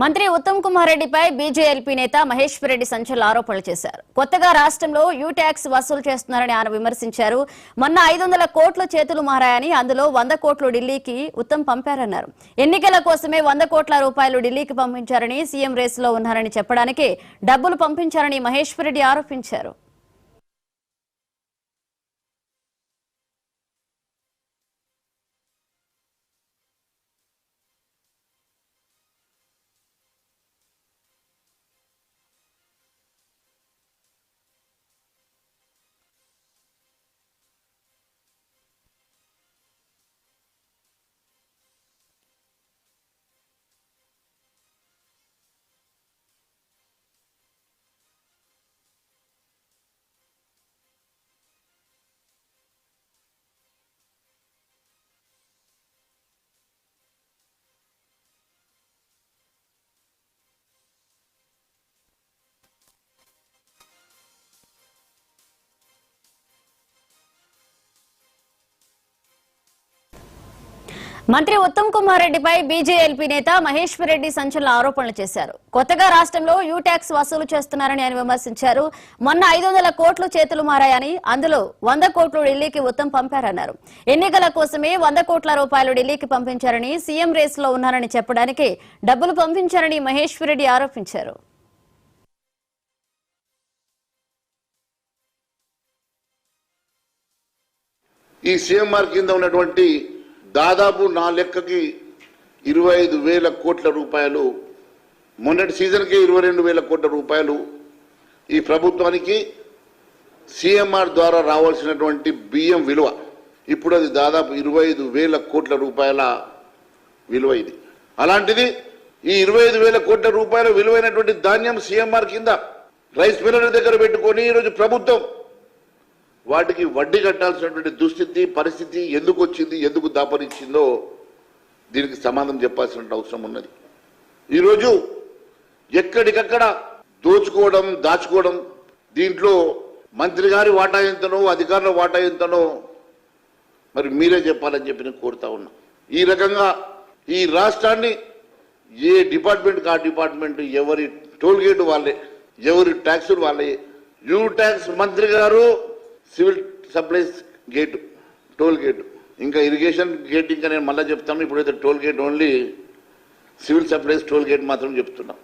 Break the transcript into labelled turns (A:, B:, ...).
A: మంత్రి ఉత్తమ్ కుమార్ రెడ్డిపై బీజేఎల్పీ నేత మహేశ్వర్ రెడ్డి సంచలన ఆరోపణలు చేశారు. కొత్తగా రాష్ట్రంలో యూ ట్యాక్స్ వసూలు చేస్తున్నారని ఆయన విమర్శించారు. మొన్న 500 కోట్లు చేతులు మారాయని, అందులో 100 కోట్లు ఢిల్లీకి ఉత్తమ్ పంపారన్నారు. ఎన్నికల కోసమే 100 కోట్ల రూపాయలు ఢిల్లీకి పంపించారని, సీఎం రేసులో ఉన్నారని చెప్పడానికి డబ్బులు పంపించారని మహేశ్వర్ రెడ్డి ఆరోపించారు. మంత్రి ఉత్తమ్ కుమార్ రెడ్డిపై బీజేఎల్పీ నేత మహేశ్వర్ రెడ్డి సంచలన ఆరోపణలు చేశారు. కొత్తగా రాష్ట్రంలో యూ ట్యాక్స్ వసూలు చేస్తున్నారని ఆయన విమర్శించారు. మొన్న 500 కోట్లు చేతులు మారాయని, అందులో 100 కోట్లు ఢిల్లీకి ఉత్తమ్ పంపారన్నారు. ఎన్నికల కోసమే 100 కోట్ల రూపాయలు ఢిల్లీకి పంపించారని, సీఎం రేసులో ఉన్నారని చెప్పడానికి డబ్బులు పంపించారని మహేశ్వర్ రెడ్డి ఆరోపించారు.
B: ఈ సీఎంఆర్ కింద ఉన్నటువంటి దాదాపు నా లెక్కకి 25,000 కోట్ల రూపాయలు, మొన్నటి సీజన్కి 22,000 కోట్ల రూపాయలు ఈ ప్రభుత్వానికి సీఎంఆర్ ద్వారా రావాల్సినటువంటి బియ్యం విలువ. ఇప్పుడు అది దాదాపు 25,000 కోట్ల రూపాయల విలువ. ఇది అలాంటిది ఈ 25,000 కోట్ల రూపాయల విలువైనటువంటి ధాన్యం సీఎంఆర్ కింద రైస్ మిల్లర్ల దగ్గర పెట్టుకొని ఈరోజు ప్రభుత్వం వాటికి వడ్డీ కట్టాల్సినటువంటి దుస్థితి, పరిస్థితి ఎందుకు వచ్చింది, ఎందుకు దాపరించిందో దీనికి సమాధానం చెప్పాల్సిన అవసరం ఉన్నది. ఈరోజు ఎక్కడికక్కడ దోచుకోవడం, దాచుకోవడం, దీంట్లో మంత్రి గారి వాటా ఎంతనో, అధికారుల వాటా ఎంతనో మరి మీరే చెప్పాలని చెప్పి నేను కోరుతా ఉన్నా. ఈ రకంగా ఈ రాష్ట్రాన్ని ఏ డిపార్ట్మెంట్కి ఆ డిపార్ట్మెంట్, ఎవరి టోల్ గేట్ వాళ్ళే, ఎవరి ట్యాక్సులు వాళ్ళే. యూ ట్యాక్స్ మంత్రి గారు civil supplies gate, toll gate, ఇంకా ఇరిగేషన్ గేట్ ఇంకా నేను మళ్ళీ చెప్తాను. ఇప్పుడైతే toll gate only civil supplies toll gate మాత్రం చెప్తున్నాం.